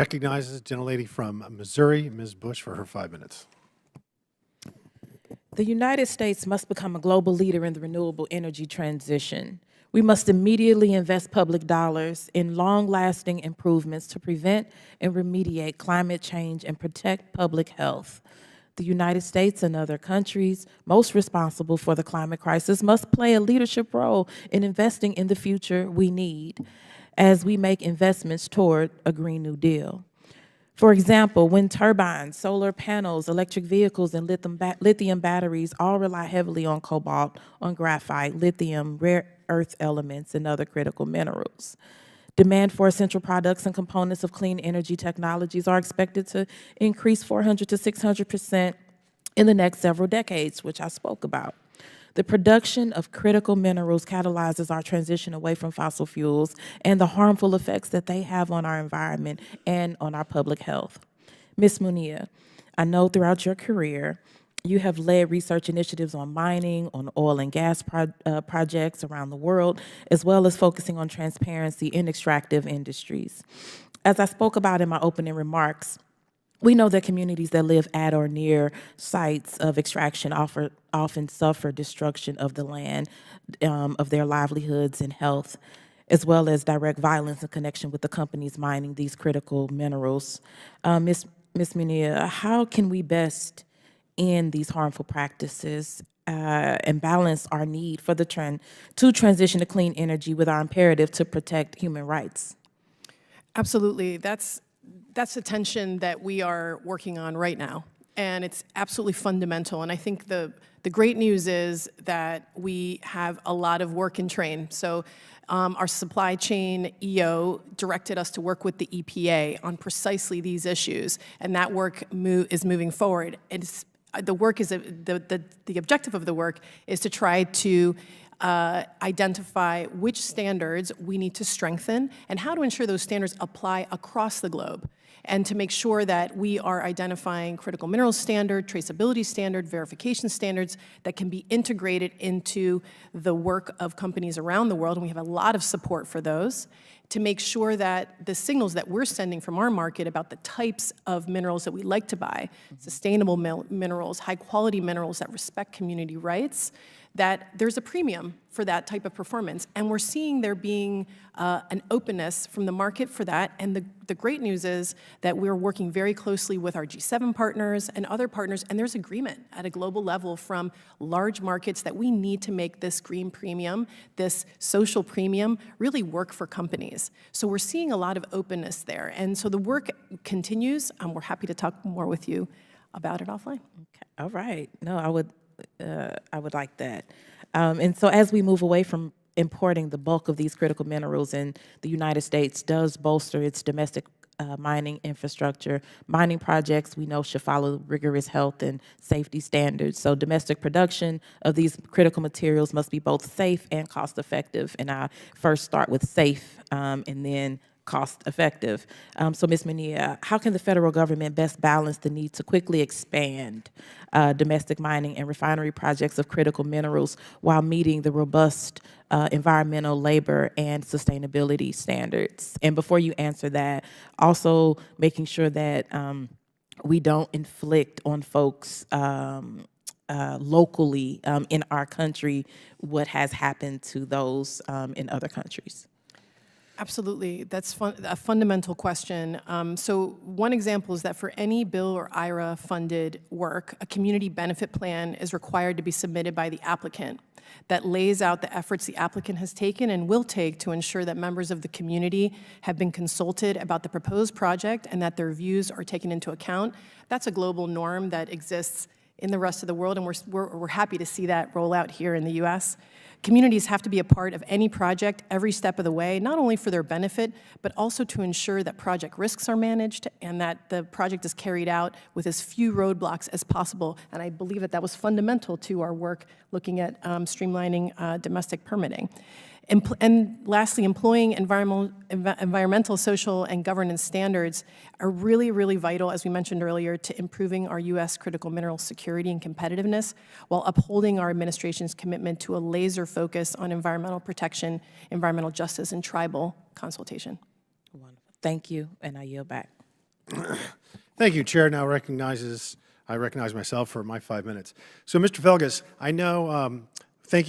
Recognizes the gentlelady from Missouri, Ms. Bush, for her 5 minutes. The United States must become a global leader in the renewable energy transition. We must immediately invest public dollars in long-lasting improvements to prevent and remediate climate change and protect public health. The United States and other countries most responsible for the climate crisis must play a leadership role in investing in the future we need as we make investments toward a Green New Deal. For example, wind turbines, solar panels, electric vehicles, and lithium batteries all rely heavily on cobalt, on graphite, lithium, rare earth elements, and other critical minerals. Demand for essential products and components of clean energy technologies are expected to increase 400 to 600% in the next several decades, which I spoke about. The production of critical minerals catalyzes our transition away from fossil fuels and the harmful effects that they have on our environment and on our public health. Ms. Munir, I know throughout your career, you have led research initiatives on mining, on oil and gas projects around the world, as well as focusing on transparency in extractive industries. As I spoke about in my opening remarks, we know that communities that live at or near sites of extraction often suffer destruction of the land, of their livelihoods and health, as well as direct violence in connection with the companies mining these critical minerals. Ms. Munir, how can we best end these harmful practices and balance our need for to transition to clean energy with our imperative to protect human rights? Absolutely. That's a tension that we are working on right now, and it's absolutely fundamental. And I think the great news is that we have a lot of work in train. So our supply chain EO directed us to work with the EPA on precisely these issues, and that work is moving forward. The objective of the work is to try to identify which standards we need to strengthen and how to ensure those standards apply across the globe, and to make sure that we are identifying critical minerals standard, traceability standard, verification standards that can be integrated into the work of companies around the world, and we have a lot of support for those, to make sure that the signals that we're sending from our market about the types of minerals that we like to buy, sustainable minerals, high-quality minerals that respect community rights, that there's a premium for that type of performance. And we're seeing there being an openness from the market for that. And the great news is that we're working very closely with our G7 partners and other partners, and there's agreement at a global level from large markets that we need to make this green premium, this social premium, really work for companies. So we're seeing a lot of openness there. And so the work continues. We're happy to talk more with you about it offline. Okay. All right. No, I would like that. And so as we move away from importing the bulk of these critical minerals, and the United States does bolster its domestic mining infrastructure, mining projects we know should follow rigorous health and safety standards. So domestic production of these critical materials must be both safe and cost effective. And I first start with safe and then cost effective. So Ms. Munir, how can the federal government best balance the need to quickly expand domestic mining and refinery projects of critical minerals while meeting the robust environmental, labor, and sustainability standards? And before you answer that, also making sure that we don't inflict on folks locally in our country what has happened to those in other countries. Absolutely. That's a fundamental question. So one example is that for any bill or IRA-funded work, a community benefit plan is required to be submitted by the applicant that lays out the efforts the applicant has taken and will take to ensure that members of the community have been consulted about the proposed project and that their views are taken into account. That's a global norm that exists in the rest of the world, and we're happy to see that roll out here in the U.S. Communities have to be a part of any project every step of the way, not only for their benefit, but also to ensure that project risks are managed and that the project is carried out with as few roadblocks as possible. And I believe that that was fundamental to our work looking at streamlining domestic permitting. And lastly, employing environmental, social, and governance standards are really, really vital, as we mentioned earlier, to improving our U.S. critical mineral security and competitiveness while upholding our administration's commitment to a laser focus on environmental protection, environmental justice, and tribal consultation. Wonderful. Thank you, and I yield back. Thank you. Chair now I recognize myself for my 5 minutes. So, Mr. Felges, I know, thank you for